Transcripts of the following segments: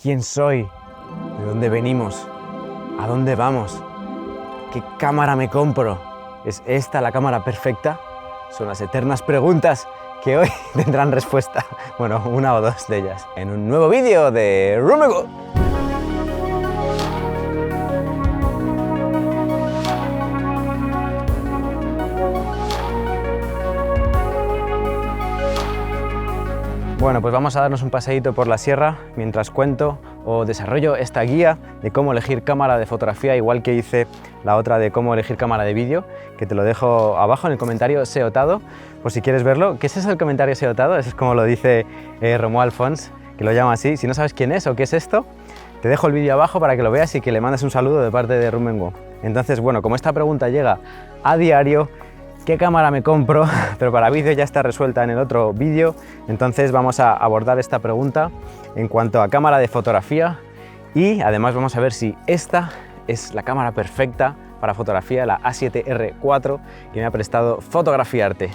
¿Quién soy? ¿De dónde venimos? ¿A dónde vamos? ¿Qué cámara me compro? ¿Es esta la cámara perfecta? Son las eternas preguntas que hoy tendrán respuesta. Bueno, una o dos de ellas. En un nuevo vídeo de Rummenigge. Bueno, pues vamos a darnos un paseíto por la sierra mientras cuento o desarrollo esta guía de cómo elegir cámara de fotografía, igual que hice la otra de cómo elegir cámara de vídeo, que te lo dejo abajo en el comentario seotado, por si quieres verlo. ¿Qué es eso del comentario seotado? Eso es como lo dice Romuald Fons, que lo llama así. Si no sabes quién es o qué es esto, te dejo el vídeo abajo para que lo veas y que le mandes un saludo de parte de Rummenigge. Entonces, bueno, como esta pregunta llega a diario, ¿qué cámara me compro? Pero para vídeo ya está resuelta en el otro vídeo, entonces vamos a abordar esta pregunta en cuanto a cámara de fotografía y además vamos a ver si esta es la cámara perfecta para fotografía, la A7R4 que me ha prestado Fotografiarte.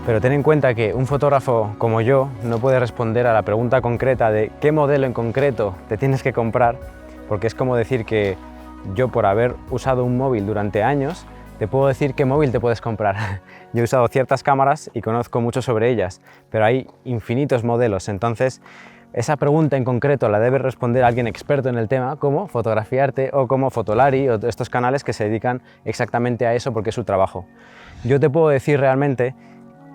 Pero ten en cuenta que un fotógrafo como yo no puede responder a la pregunta concreta de qué modelo en concreto te tienes que comprar, porque es como decir que yo, por haber usado un móvil durante años, te puedo decir qué móvil te puedes comprar. Yo he usado ciertas cámaras y conozco mucho sobre ellas, pero hay infinitos modelos, entonces esa pregunta en concreto la debe responder alguien experto en el tema, como Fotografiarte o como Fotolari o estos canales que se dedican exactamente a eso porque es su trabajo. Yo te puedo decir realmente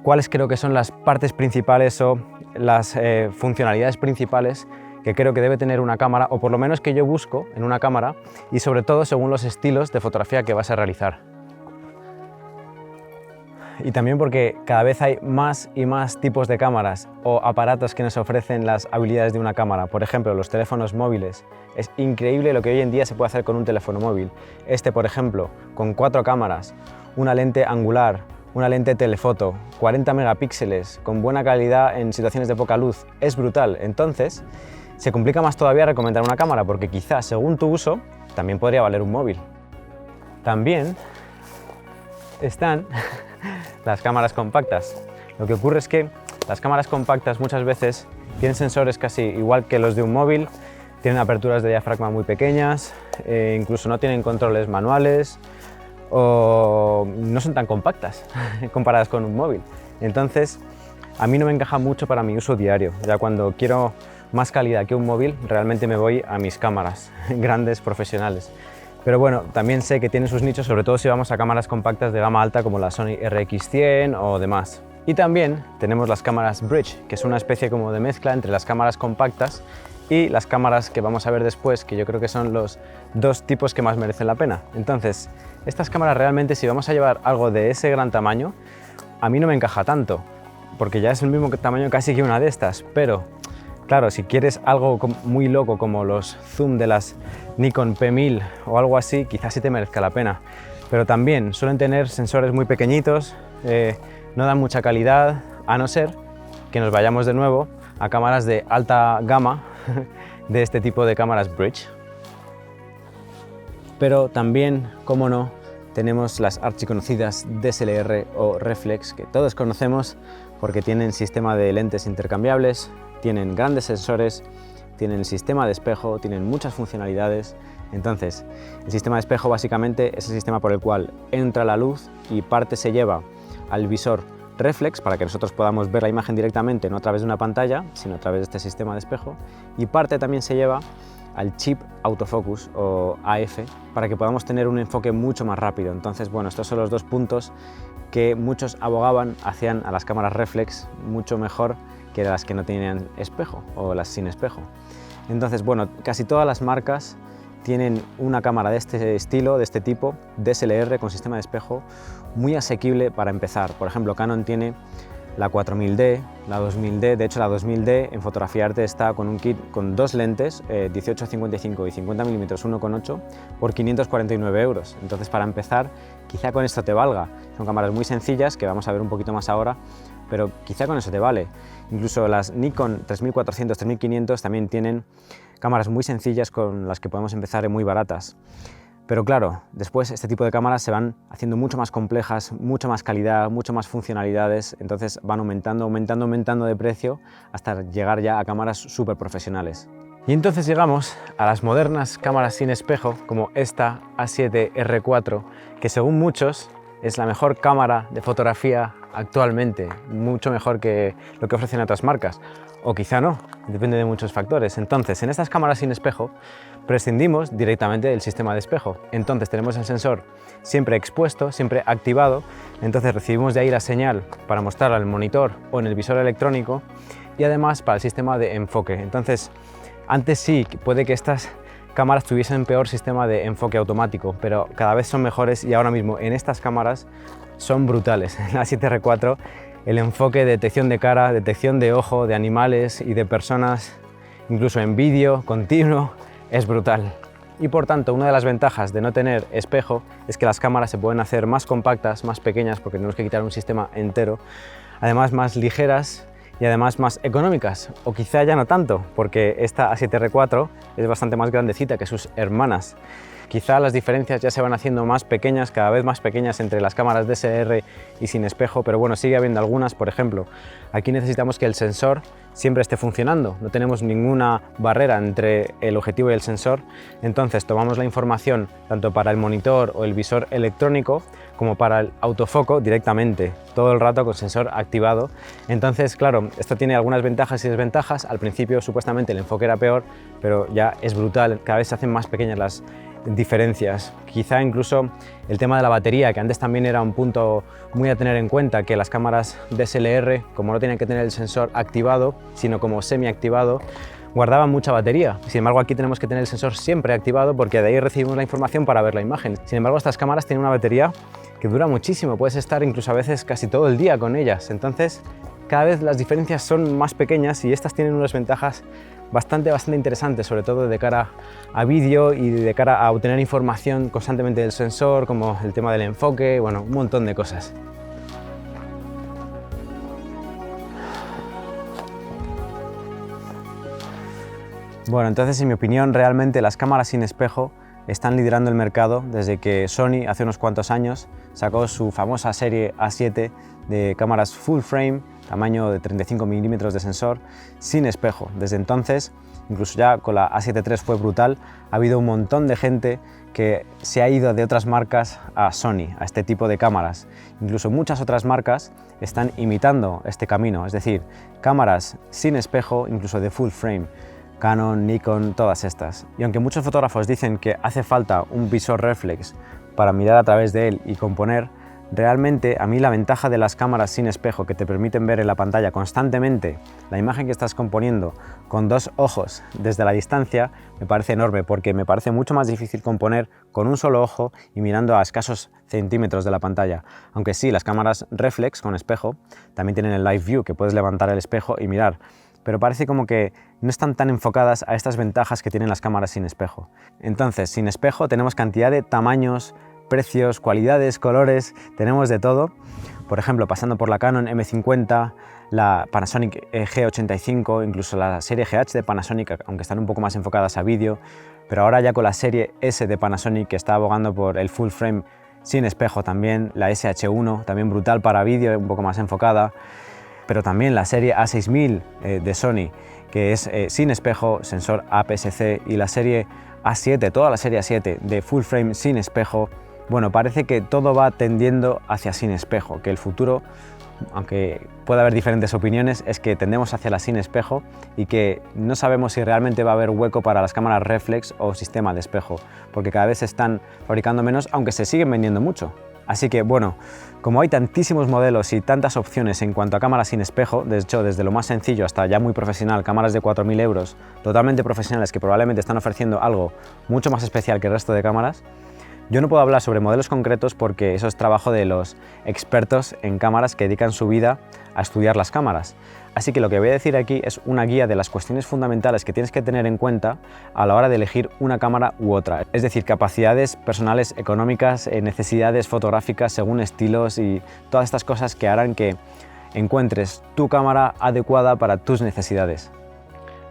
cuáles creo que son las partes principales o las funcionalidades principales que creo que debe tener una cámara, o por lo menos que yo busco en una cámara, y sobre todo según los estilos de fotografía que vas a realizar. Y también porque cada vez hay más y más tipos de cámaras o aparatos que nos ofrecen las habilidades de una cámara. Por ejemplo, los teléfonos móviles. Es increíble lo que hoy en día se puede hacer con un teléfono móvil. Este, por ejemplo, con 4 cámaras, una lente angular, una lente telefoto, 40 megapíxeles, con buena calidad en situaciones de poca luz, es brutal. Entonces, se complica más todavía recomendar una cámara, porque quizás, según tu uso, también podría valer un móvil. También están las cámaras compactas. Lo que ocurre es que las cámaras compactas muchas veces tienen sensores casi igual que los de un móvil, tienen aperturas de diafragma muy pequeñas, incluso no tienen controles manuales, o no son tan compactas comparadas con un móvil. Entonces, a mí no me encaja mucho para mi uso diario. Ya cuando quiero más calidad que un móvil, realmente me voy a mis cámaras grandes, profesionales. Pero bueno, también sé que tienen sus nichos, sobre todo si vamos a cámaras compactas de gama alta como la Sony RX100 o demás. Y también tenemos las cámaras Bridge, que es una especie como de mezcla entre las cámaras compactas y las cámaras que vamos a ver después, que yo creo que son los dos tipos que más merecen la pena. Entonces, estas cámaras realmente, si vamos a llevar algo de ese gran tamaño, a mí no me encaja tanto, porque ya es el mismo tamaño casi que una de estas, pero claro, si quieres algo muy loco como los zoom de las Nikon P1000 o algo así, quizás sí te merezca la pena. Pero también suelen tener sensores muy pequeñitos, no dan mucha calidad, a no ser que nos vayamos de nuevo a cámaras de alta gama de este tipo de cámaras Bridge. Pero también, como no, tenemos las archiconocidas DSLR o Reflex, que todos conocemos porque tienen sistema de lentes intercambiables, tienen grandes sensores, tienen sistema de espejo, tienen muchas funcionalidades. Entonces, el sistema de espejo básicamente es el sistema por el cual entra la luz y parte se lleva al visor reflex para que nosotros podamos ver la imagen directamente, no a través de una pantalla, sino a través de este sistema de espejo, y parte también se lleva al chip autofocus o AF para que podamos tener un enfoque mucho más rápido. Entonces, bueno, estos son los dos puntos que muchos abogaban, hacían a las cámaras reflex mucho mejor que las que no tenían espejo o las sin espejo. Entonces, bueno, casi todas las marcas tienen una cámara de este estilo, de este tipo, DSLR con sistema de espejo, muy asequible para empezar. Por ejemplo, Canon tiene la 4000D, la 2000D, de hecho la 2000D en Fotografiarte está con un kit con dos lentes, 18-55 y 50 mm 1.8 por 549 €. Entonces, para empezar, quizá con esto te valga. Son cámaras muy sencillas que vamos a ver un poquito más ahora, pero quizá con eso te vale. Incluso las Nikon 3400, 3500 también tienen cámaras muy sencillas con las que podemos empezar muy baratas. Pero claro, después este tipo de cámaras se van haciendo mucho más complejas, mucha más calidad, mucho más funcionalidades, entonces van aumentando de precio hasta llegar ya a cámaras súper profesionales. Y entonces llegamos a las modernas cámaras sin espejo, como esta A7R4, que según muchos es la mejor cámara de fotografía actualmente, mucho mejor que lo que ofrecen otras marcas. O quizá no, depende de muchos factores. Entonces, en estas cámaras sin espejo, prescindimos directamente del sistema de espejo. Entonces tenemos el sensor siempre expuesto, siempre activado, entonces recibimos de ahí la señal para mostrarla en el monitor o en el visor electrónico y además para el sistema de enfoque. Entonces, antes sí, puede que estas cámaras tuviesen peor sistema de enfoque automático, pero cada vez son mejores y ahora mismo en estas cámaras son brutales. En la A7R4 el enfoque de detección de cara, detección de ojo, de animales y de personas, incluso en vídeo continuo, es brutal. Y por tanto, una de las ventajas de no tener espejo es que las cámaras se pueden hacer más compactas, más pequeñas, porque tenemos que quitar un sistema entero, además más ligeras y además más económicas, o quizá ya no tanto, porque esta A7R4 es bastante más grandecita que sus hermanas. Quizá las diferencias ya se van haciendo más pequeñas, cada vez más pequeñas entre las cámaras DSLR y sin espejo, pero bueno, sigue habiendo algunas. Por ejemplo, aquí necesitamos que el sensor siempre esté funcionando, no tenemos ninguna barrera entre el objetivo y el sensor, entonces tomamos la información tanto para el monitor o el visor electrónico como para el autofoco directamente, todo el rato con sensor activado. Entonces, claro, esto tiene algunas ventajas y desventajas. Al principio supuestamente el enfoque era peor, pero ya es brutal, cada vez se hacen más pequeñas las diferencias. Quizá incluso el tema de la batería, que antes también era un punto muy a tener en cuenta, que las cámaras DSLR, como no tenían que tener el sensor activado, sino como semi-activado, guardaban mucha batería. Sin embargo, aquí tenemos que tener el sensor siempre activado porque de ahí recibimos la información para ver la imagen. Sin embargo, estas cámaras tienen una batería que dura muchísimo, puedes estar incluso a veces casi todo el día con ellas. Entonces, cada vez las diferencias son más pequeñas y estas tienen unas ventajas bastante interesantes, sobre todo de cara a vídeo y de cara a obtener información constantemente del sensor, como el tema del enfoque, bueno, un montón de cosas. Bueno, entonces en mi opinión realmente las cámaras sin espejo están liderando el mercado desde que Sony hace unos cuantos años sacó su famosa serie A7 de cámaras full frame, tamaño de 35 milímetros de sensor, sin espejo. Desde entonces, incluso ya con la A7 III fue brutal, ha habido un montón de gente que se ha ido de otras marcas a Sony, a este tipo de cámaras. Incluso muchas otras marcas están imitando este camino, es decir, cámaras sin espejo, incluso de full frame. Canon, Nikon, todas estas. Y aunque muchos fotógrafos dicen que hace falta un visor reflex para mirar a través de él y componer, realmente a mí la ventaja de las cámaras sin espejo que te permiten ver en la pantalla constantemente la imagen que estás componiendo con dos ojos desde la distancia me parece enorme, porque me parece mucho más difícil componer con un solo ojo y mirando a escasos centímetros de la pantalla. Aunque sí, las cámaras reflex con espejo también tienen el live view, que puedes levantar el espejo y mirar, pero parece como que no están tan enfocadas a estas ventajas que tienen las cámaras sin espejo. Entonces, sin espejo tenemos cantidad de tamaños, precios, cualidades, colores, tenemos de todo. Por ejemplo, pasando por la Canon M50, la Panasonic G85, incluso la serie GH de Panasonic, aunque están un poco más enfocadas a vídeo, pero ahora ya con la serie S de Panasonic, que está abogando por el full frame sin espejo también, la SH1, también brutal para vídeo, un poco más enfocada, pero también la serie A6000 de Sony, que es sin espejo, sensor APS-C, y la serie A7, toda la serie A7 de full frame sin espejo. Bueno, parece que todo va tendiendo hacia sin espejo, que el futuro, aunque pueda haber diferentes opiniones, es que tendemos hacia la sin espejo y que no sabemos si realmente va a haber hueco para las cámaras reflex o sistema de espejo, porque cada vez se están fabricando menos, aunque se siguen vendiendo mucho. Así que bueno, como hay tantísimos modelos y tantas opciones en cuanto a cámaras sin espejo, de hecho desde lo más sencillo hasta ya muy profesional, cámaras de 4.000 euros, totalmente profesionales que probablemente están ofreciendo algo mucho más especial que el resto de cámaras, yo no puedo hablar sobre modelos concretos porque eso es trabajo de los expertos en cámaras que dedican su vida a estudiar las cámaras. Así que lo que voy a decir aquí es una guía de las cuestiones fundamentales que tienes que tener en cuenta a la hora de elegir una cámara u otra. Es decir, capacidades personales económicas, necesidades fotográficas según estilos y todas estas cosas que harán que encuentres tu cámara adecuada para tus necesidades.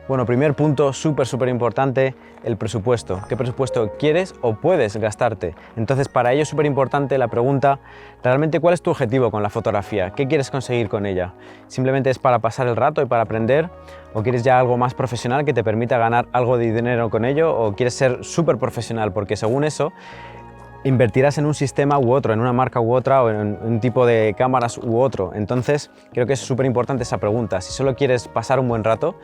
Bueno, primer punto súper importante, el presupuesto. ¿Qué presupuesto quieres o puedes gastarte? Entonces, para ello es súper importante la pregunta, realmente, ¿cuál es tu objetivo con la fotografía? ¿Qué quieres conseguir con ella? ¿Simplemente es para pasar el rato y para aprender? ¿O quieres ya algo más profesional que te permita ganar algo de dinero con ello? ¿O quieres ser súper profesional? Porque según eso, invertirás en un sistema u otro, en una marca u otra, o en un tipo de cámaras u otro. Entonces, creo que es súper importante esa pregunta. Si solo quieres pasar un buen rato,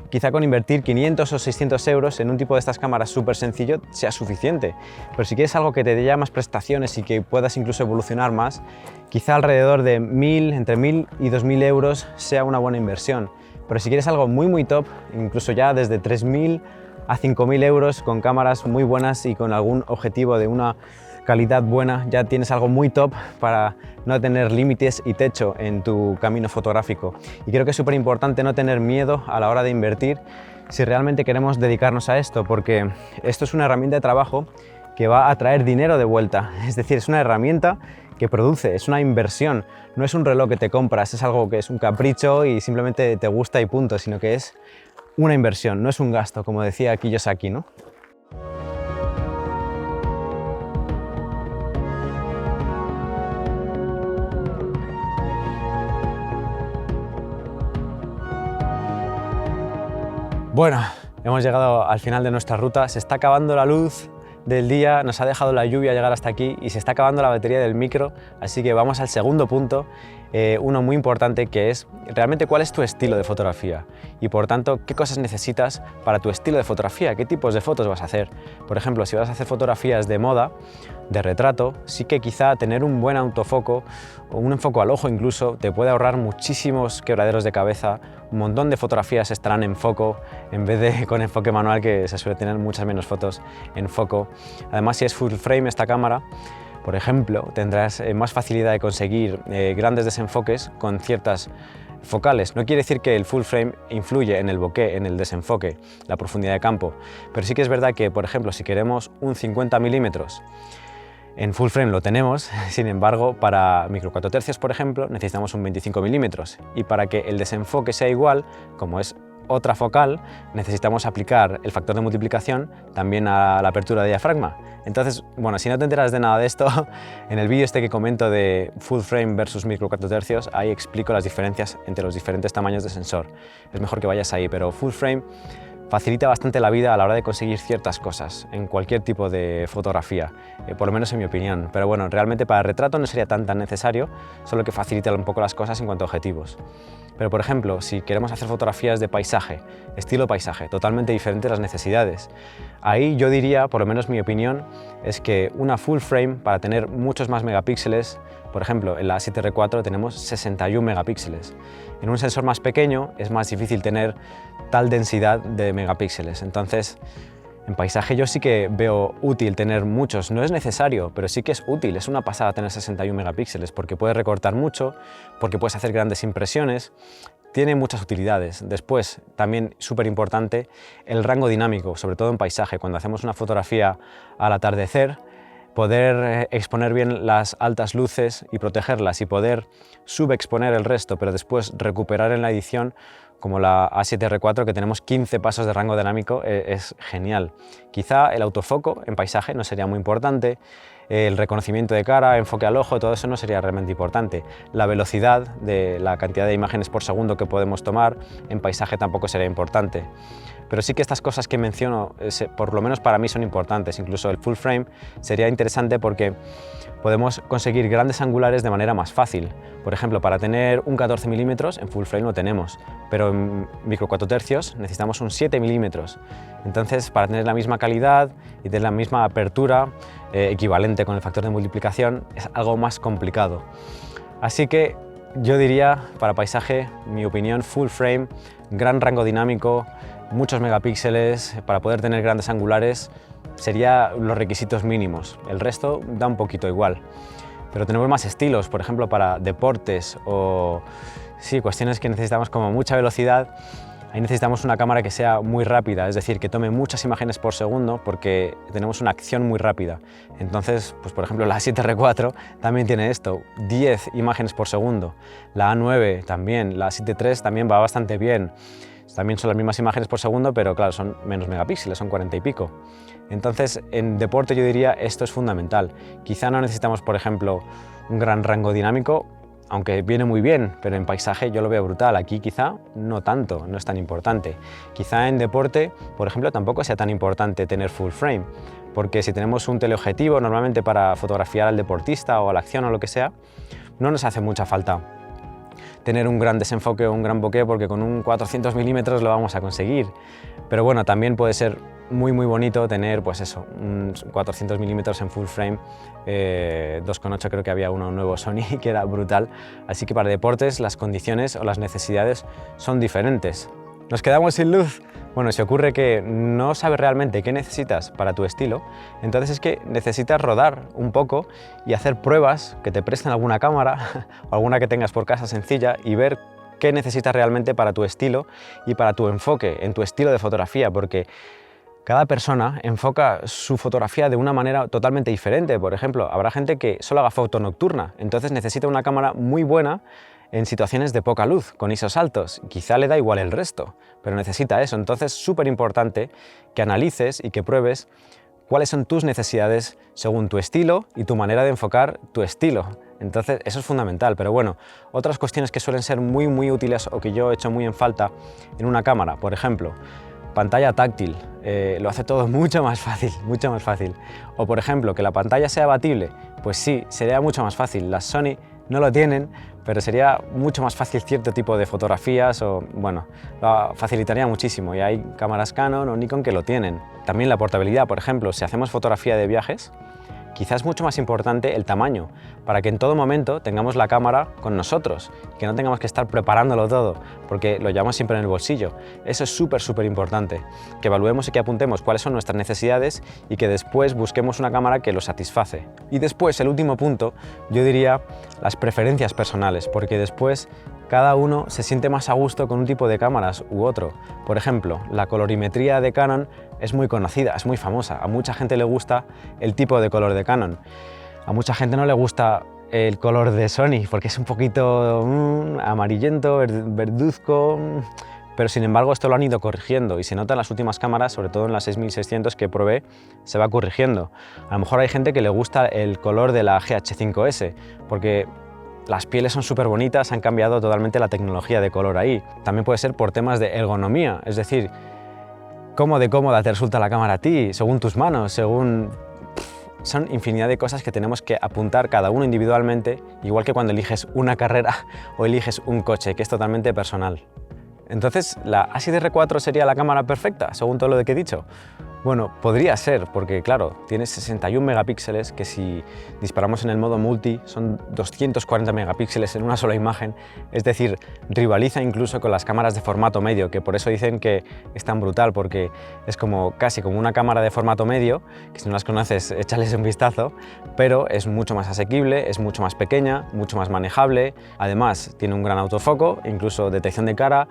quizá con invertir 500 o 600 euros en un tipo de estas cámaras súper sencillo sea suficiente. Pero si quieres algo que te dé ya más prestaciones y que puedas incluso evolucionar más, quizá alrededor de entre 1000 y 2000 euros sea una buena inversión. Pero si quieres algo muy top, incluso ya desde 3000 a 5000 euros, con cámaras muy buenas y con algún objetivo de una calidad buena, ya tienes algo muy top para no tener límites y techo en tu camino fotográfico. Y creo que es súper importante no tener miedo a la hora de invertir si realmente queremos dedicarnos a esto, porque esto es una herramienta de trabajo que va a traer dinero de vuelta. Es decir, es una herramienta que produce, es una inversión, no es un reloj que te compras, es algo que es un capricho y simplemente te gusta y punto, sino que es una inversión, no es un gasto, como decía Kiyosaki, ¿no? Bueno, hemos llegado al final de nuestra ruta, se está acabando la luz del día, nos ha dejado la lluvia llegar hasta aquí y se está acabando la batería del micro, así que vamos al segundo punto, uno muy importante, que es realmente cuál es tu estilo de fotografía y por tanto qué cosas necesitas para tu estilo de fotografía, qué tipos de fotos vas a hacer. Por ejemplo, si vas a hacer fotografías de moda, de retrato, sí que quizá tener un buen autofoco o un enfoque al ojo incluso te puede ahorrar muchísimos quebraderos de cabeza, un montón de fotografías estarán en foco en vez de con enfoque manual, que se suele tener muchas menos fotos en foco. Además, si es full frame esta cámara, por ejemplo, tendrás más facilidad de conseguir grandes desenfoques con ciertas focales. No quiere decir que el full frame influye en el bokeh, en el desenfoque, la profundidad de campo, pero sí que es verdad que, por ejemplo, si queremos un 50 milímetros en full frame lo tenemos, sin embargo, para micro 4 tercios, por ejemplo, necesitamos un 25 milímetros y para que el desenfoque sea igual, como es otra focal, necesitamos aplicar el factor de multiplicación también a la apertura de diafragma. Entonces, bueno, si no te enteras de nada de esto, en el vídeo este que comento de full frame versus micro 4 tercios, ahí explico las diferencias entre los diferentes tamaños de sensor. Es mejor que vayas ahí, pero full frame facilita bastante la vida a la hora de conseguir ciertas cosas en cualquier tipo de fotografía, por lo menos en mi opinión. Pero bueno, realmente para retrato no sería tan necesario, solo que facilita un poco las cosas en cuanto a objetivos. Pero por ejemplo, si queremos hacer fotografías de paisaje, estilo paisaje, totalmente diferentes las necesidades, ahí yo diría, por lo menos mi opinión, es que una full frame, para tener muchos más megapíxeles, por ejemplo, en la A7R4 tenemos 61 megapíxeles. En un sensor más pequeño es más difícil tener tal densidad de megapíxeles. Entonces, en paisaje yo sí que veo útil tener muchos, no es necesario, pero sí que es útil, es una pasada tener 61 megapíxeles porque puedes recortar mucho, porque puedes hacer grandes impresiones, tiene muchas utilidades. Después, también súper importante, el rango dinámico, sobre todo en paisaje, cuando hacemos una fotografía al atardecer, poder exponer bien las altas luces y protegerlas y poder subexponer el resto, pero después recuperar en la edición, como la A7R4, que tenemos 15 pasos de rango dinámico, es genial. Quizá el autofoco en paisaje no sería muy importante, el reconocimiento de cara, enfoque al ojo, todo eso no sería realmente importante. La velocidad de la cantidad de imágenes por segundo que podemos tomar en paisaje tampoco sería importante. Pero sí que estas cosas que menciono, por lo menos para mí, son importantes. Incluso el full frame sería interesante porque podemos conseguir grandes angulares de manera más fácil. Por ejemplo, para tener un 14 milímetros en full frame lo tenemos, pero en micro 4 tercios necesitamos un 7 milímetros. Entonces, para tener la misma calidad y tener la misma apertura equivalente con el factor de multiplicación, es algo más complicado. Así que yo diría, para paisaje, mi opinión, full frame, gran rango dinámico, muchos megapíxeles, para poder tener grandes angulares, serían los requisitos mínimos. El resto da un poquito igual. Pero tenemos más estilos, por ejemplo, para deportes o sí, cuestiones que necesitamos como mucha velocidad. Ahí necesitamos una cámara que sea muy rápida, es decir, que tome muchas imágenes por segundo porque tenemos una acción muy rápida. Entonces, pues por ejemplo, la A7R4 también tiene esto, 10 imágenes por segundo. La A9 también, la A7 III también va bastante bien. También son las mismas imágenes por segundo, pero claro, son menos megapíxeles, son 40 y pico. Entonces, en deporte yo diría esto es fundamental. Quizá no necesitamos, por ejemplo, un gran rango dinámico, aunque viene muy bien, pero en paisaje yo lo veo brutal. Aquí quizá no tanto, no es tan importante. Quizá en deporte, por ejemplo, tampoco sea tan importante tener full frame, porque si tenemos un teleobjetivo normalmente para fotografiar al deportista o a la acción o lo que sea, no nos hace mucha falta tener un gran desenfoque o un gran bokeh, porque con un 400 milímetros lo vamos a conseguir. Pero bueno, también puede ser muy bonito tener pues eso, un 400 milímetros en full frame, 2,8 creo que había uno nuevo Sony que era brutal. Así que para deportes las condiciones o las necesidades son diferentes. ¿Nos quedamos sin luz? Bueno, si ocurre que no sabes realmente qué necesitas para tu estilo, entonces es que necesitas rodar un poco y hacer pruebas que te presten alguna cámara o alguna que tengas por casa sencilla y ver qué necesitas realmente para tu estilo y para tu enfoque en tu estilo de fotografía, porque cada persona enfoca su fotografía de una manera totalmente diferente. Por ejemplo, habrá gente que solo haga foto nocturna, entonces necesita una cámara muy buena en situaciones de poca luz, con ISOs altos. Quizá le da igual el resto, pero necesita eso. Entonces es súper importante que analices y que pruebes cuáles son tus necesidades según tu estilo y tu manera de enfocar tu estilo. Entonces eso es fundamental. Pero bueno, otras cuestiones que suelen ser muy útiles o que yo he hecho muy en falta en una cámara, por ejemplo, pantalla táctil, lo hace todo mucho más fácil. O por ejemplo, que la pantalla sea abatible, pues sí, sería mucho más fácil. Las Sony no lo tienen, pero sería mucho más fácil cierto tipo de fotografías o, bueno, lo facilitaría muchísimo, y hay cámaras Canon o Nikon que lo tienen. También la portabilidad, por ejemplo, si hacemos fotografía de viajes, quizás es mucho más importante el tamaño, para que en todo momento tengamos la cámara con nosotros, que no tengamos que estar preparándolo todo, porque lo llevamos siempre en el bolsillo. Eso es súper importante, que evaluemos y que apuntemos cuáles son nuestras necesidades y que después busquemos una cámara que lo satisface. Y después, el último punto, yo diría las preferencias personales, porque después cada uno se siente más a gusto con un tipo de cámaras u otro. Por ejemplo, la colorimetría de Canon es muy conocida, es muy famosa. A mucha gente le gusta el tipo de color de Canon. A mucha gente no le gusta el color de Sony porque es un poquito amarillento, verduzco, pero sin embargo esto lo han ido corrigiendo y se nota en las últimas cámaras, sobre todo en la 6600 que probé, se va corrigiendo. A lo mejor hay gente que le gusta el color de la GH5S porque las pieles son súper bonitas, han cambiado totalmente la tecnología de color ahí. También puede ser por temas de ergonomía, es decir, cómo de cómoda te resulta la cámara a ti, según tus manos, según... Son infinidad de cosas que tenemos que apuntar cada uno individualmente, igual que cuando eliges una carrera o eliges un coche, que es totalmente personal. Entonces, ¿la A7R4 sería la cámara perfecta, según todo lo que he dicho? Bueno, podría ser, porque claro, tiene 61 megapíxeles, que si disparamos en el modo multi son 240 megapíxeles en una sola imagen, es decir, rivaliza incluso con las cámaras de formato medio, que por eso dicen que es tan brutal, porque es como casi como una cámara de formato medio, que si no las conoces, échales un vistazo, pero es mucho más asequible, es mucho más pequeña, mucho más manejable, además tiene un gran autofoco, incluso detección de cara,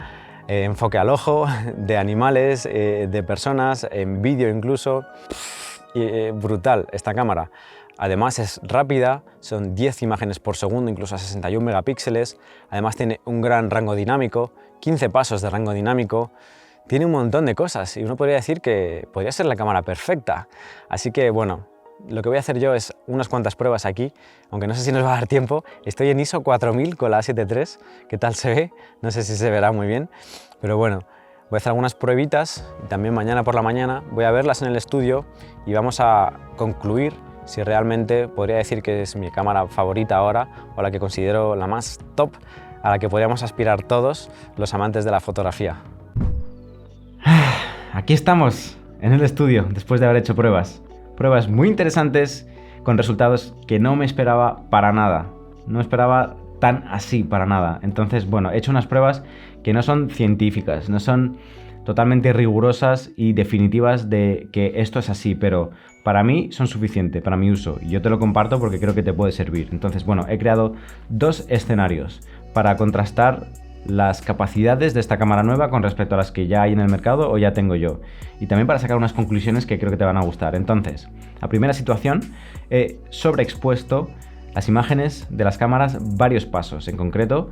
enfoque al ojo, de animales, de personas, en vídeo incluso. Brutal esta cámara. Además es rápida, son 10 imágenes por segundo, incluso a 61 megapíxeles. Además tiene un gran rango dinámico, 15 pasos de rango dinámico. Tiene un montón de cosas y uno podría decir que podría ser la cámara perfecta. Así que bueno, lo que voy a hacer yo es unas cuantas pruebas aquí, aunque no sé si nos va a dar tiempo. Estoy en ISO 4000 con la A7 III, ¿qué tal se ve? No sé si se verá muy bien, pero bueno, voy a hacer algunas pruebitas y también mañana por la mañana voy a verlas en el estudio y vamos a concluir si realmente podría decir que es mi cámara favorita ahora o la que considero la más top, a la que podríamos aspirar todos los amantes de la fotografía. Aquí estamos, en el estudio, después de haber hecho pruebas. Pruebas muy interesantes, con resultados que no me esperaba para nada. No esperaba tan así para nada. Entonces, bueno, he hecho unas pruebas que no son científicas, no son totalmente rigurosas y definitivas de que esto es así, pero para mí son suficientes, para mi uso. Y yo te lo comparto porque creo que te puede servir. Entonces, bueno, he creado dos escenarios para contrastar las capacidades de esta cámara nueva con respecto a las que ya hay en el mercado o ya tengo yo, y también para sacar unas conclusiones que creo que te van a gustar. Entonces, la primera situación, he sobreexpuesto las imágenes de las cámaras varios pasos. En concreto,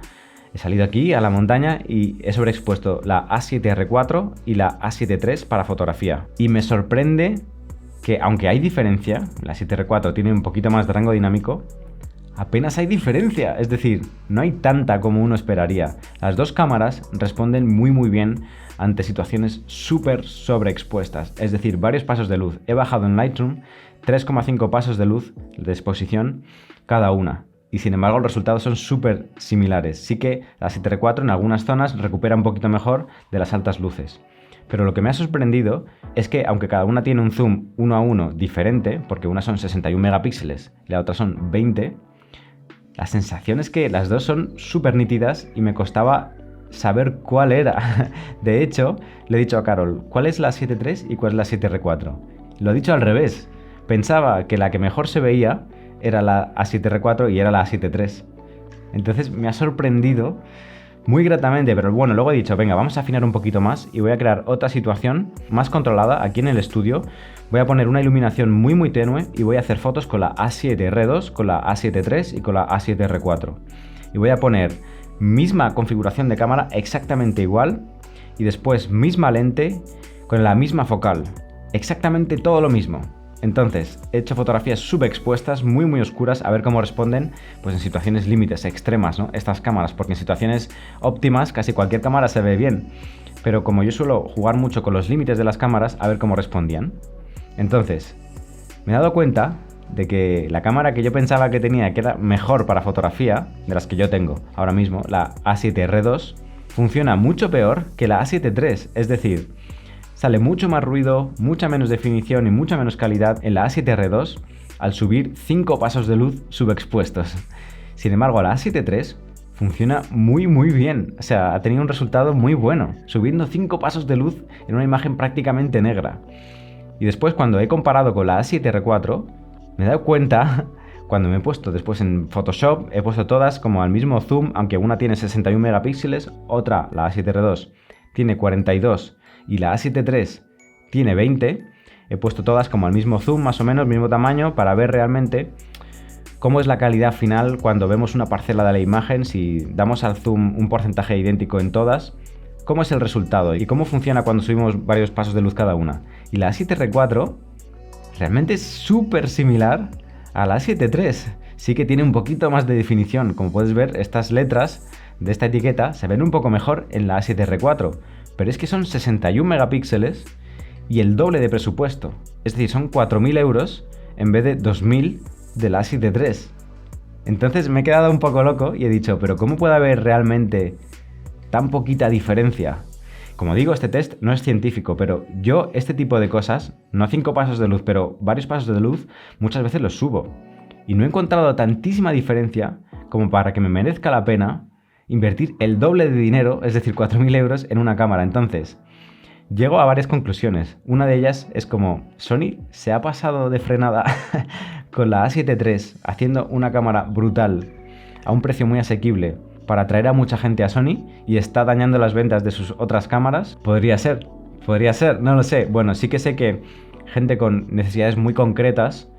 He salido aquí a la montaña y he sobreexpuesto la A7R4 y la A7 III para fotografía. Y me sorprende que, aunque hay diferencia, la A7R4 tiene un poquito más de rango dinámico, apenas hay diferencia, es decir, no hay tanta como uno esperaría. Las dos cámaras responden muy bien ante situaciones súper sobreexpuestas, es decir, varios pasos de luz. He bajado en Lightroom 3,5 pasos de luz de exposición cada una. Y sin embargo, los resultados son súper similares. Sí que la A7R4 en algunas zonas recupera un poquito mejor de las altas luces. Pero lo que me ha sorprendido es que, aunque cada una tiene un zoom 1 a 1 diferente, porque una son 61 megapíxeles y la otra son 20, la sensación es que las dos son súper nítidas y me costaba saber cuál era. De hecho, le he dicho a Carol, ¿cuál es la A7 III y cuál es la A7R4? Lo he dicho al revés. Pensaba que la que mejor se veía era la A7R4 y era la A7 III. Entonces me ha sorprendido muy gratamente, pero bueno, luego he dicho, venga, vamos a afinar un poquito más y voy a crear otra situación más controlada aquí en el estudio. Voy a poner una iluminación muy tenue y voy a hacer fotos con la A7R2, con la A7 III y con la A7R4. Y voy a poner misma configuración de cámara exactamente igual y después misma lente con la misma focal. Exactamente todo lo mismo. Entonces, he hecho fotografías subexpuestas, muy oscuras, a ver cómo responden pues en situaciones límites, extremas, ¿no? Estas cámaras, porque en situaciones óptimas casi cualquier cámara se ve bien. Pero como yo suelo jugar mucho con los límites de las cámaras, a ver cómo respondían. Entonces, me he dado cuenta de que la cámara que yo pensaba que tenía, que era mejor para fotografía, de las que yo tengo ahora mismo, la A7R2, funciona mucho peor que la A7 III, es decir, sale mucho más ruido, mucha menos definición y mucha menos calidad en la A7R2 al subir 5 pasos de luz subexpuestos. Sin embargo, la A7 III funciona muy bien, o sea, ha tenido un resultado muy bueno, subiendo 5 pasos de luz en una imagen prácticamente negra. Y después, cuando he comparado con la A7R4, me he dado cuenta, cuando me he puesto después en Photoshop, he puesto todas como al mismo zoom, aunque una tiene 61 megapíxeles, otra, la A7R2, tiene 42 y la A7 III tiene 20, he puesto todas como al mismo zoom, más o menos, mismo tamaño, para ver realmente cómo es la calidad final cuando vemos una parcela de la imagen, si damos al zoom un porcentaje idéntico en todas, cómo es el resultado y cómo funciona cuando subimos varios pasos de luz cada una. Y la A7R4 realmente es súper similar a la A7 III, sí que tiene un poquito más de definición, como puedes ver, estas letras de esta etiqueta se ven un poco mejor en la A7R4, pero es que son 61 megapíxeles y el doble de presupuesto. Es decir, son 4.000 euros en vez de 2.000 de la A7 III. Entonces me he quedado un poco loco y he dicho, pero ¿cómo puede haber realmente tan poquita diferencia? Como digo, este test no es científico, pero yo este tipo de cosas, no 5 pasos de luz, pero varios pasos de luz, muchas veces los subo. Y no he encontrado tantísima diferencia como para que me merezca la pena invertir el doble de dinero, es decir, 4.000 euros en una cámara. Entonces, llego a varias conclusiones. Una de ellas es como Sony se ha pasado de frenada con la A7 III, haciendo una cámara brutal a un precio muy asequible para atraer a mucha gente a Sony y está dañando las ventas de sus otras cámaras. Podría ser, no lo sé. Bueno, sí que sé que gente con necesidades muy concretas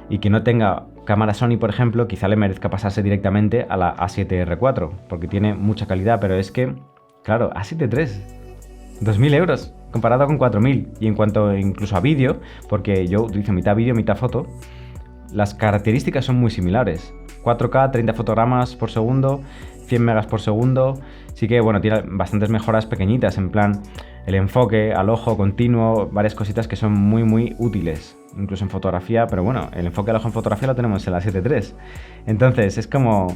y que no tenga cámara Sony, por ejemplo, quizá le merezca pasarse directamente a la A7R4, porque tiene mucha calidad, pero es que, claro, A7 III, 2.000 euros, comparado con 4.000. Y en cuanto incluso a vídeo, porque yo utilizo mitad vídeo, mitad foto, las características son muy similares. 4K, 30 fotogramas por segundo, 100 megas por segundo. Sí que, bueno, tiene bastantes mejoras pequeñitas, en plan el enfoque al ojo continuo, varias cositas que son muy útiles, incluso en fotografía, pero bueno, el enfoque al ojo en fotografía lo tenemos en la A7 III. Entonces, es como,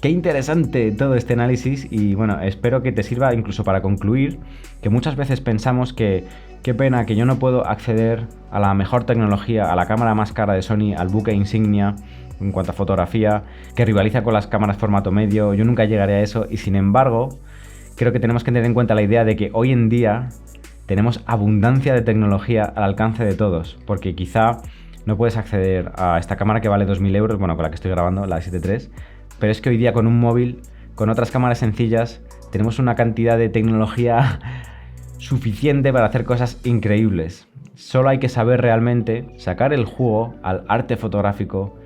qué interesante todo este análisis y bueno, espero que te sirva incluso para concluir que muchas veces pensamos que qué pena que yo no puedo acceder a la mejor tecnología, a la cámara más cara de Sony, al buque insignia en cuanto a fotografía, que rivaliza con las cámaras formato medio. Yo nunca llegaré a eso y sin embargo creo que tenemos que tener en cuenta la idea de que hoy en día tenemos abundancia de tecnología al alcance de todos, porque quizá no puedes acceder a esta cámara que vale 2.000 euros, bueno, con la que estoy grabando, la A7 III, pero es que hoy día con un móvil, con otras cámaras sencillas, tenemos una cantidad de tecnología suficiente para hacer cosas increíbles. Solo hay que saber realmente sacar el jugo al arte fotográfico,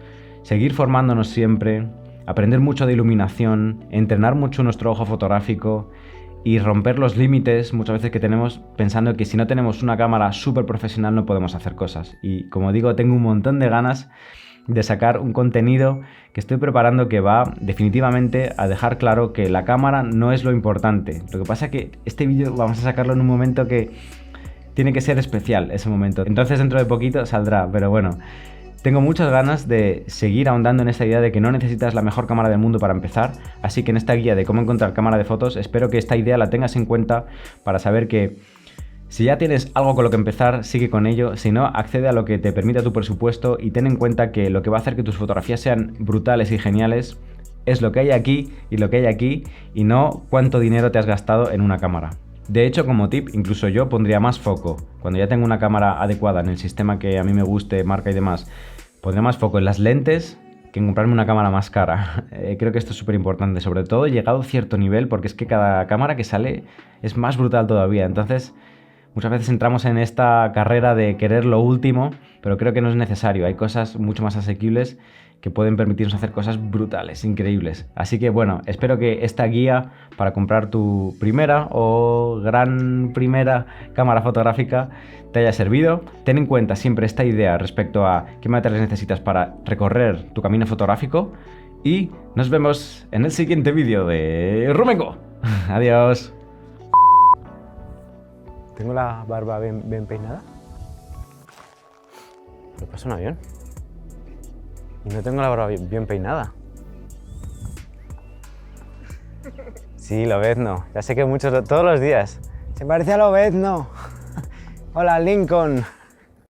seguir formándonos siempre, aprender mucho de iluminación, entrenar mucho nuestro ojo fotográfico y romper los límites muchas veces que tenemos pensando que si no tenemos una cámara súper profesional no podemos hacer cosas. Y como digo, tengo un montón de ganas de sacar un contenido que estoy preparando que va definitivamente a dejar claro que la cámara no es lo importante. Lo que pasa es que este vídeo vamos a sacarlo en un momento que tiene que ser especial, ese momento. Entonces dentro de poquito saldrá, pero bueno. Tengo muchas ganas de seguir ahondando en esta idea de que no necesitas la mejor cámara del mundo para empezar, así que en esta guía de cómo encontrar cámara de fotos espero que esta idea la tengas en cuenta para saber que si ya tienes algo con lo que empezar, sigue con ello, si no, accede a lo que te permita tu presupuesto y ten en cuenta que lo que va a hacer que tus fotografías sean brutales y geniales es lo que hay aquí y lo que hay aquí y no cuánto dinero te has gastado en una cámara. De hecho, como tip, incluso yo pondría más foco. Cuando ya tengo una cámara adecuada en el sistema que a mí me guste, marca y demás, pondría más foco en las lentes que en comprarme una cámara más cara. Creo que esto es súper importante, sobre todo llegado a cierto nivel, porque es que cada cámara que sale es más brutal todavía. Entonces, muchas veces entramos en esta carrera de querer lo último, pero creo que no es necesario. Hay cosas mucho más asequibles que pueden permitirnos hacer cosas brutales, increíbles. Así que bueno, espero que esta guía para comprar tu primera o gran primera cámara fotográfica te haya servido. Ten en cuenta siempre esta idea respecto a qué materiales necesitas para recorrer tu camino fotográfico y nos vemos en el siguiente vídeo de Rumengo. Adiós. ¿Tengo la barba bien peinada? ¿Me pasa un avión? Y no tengo la barba bien peinada. Sí, Lobezno. Ya sé que muchos, todos los días. Se parece a Lobezno. Hola, Lincoln.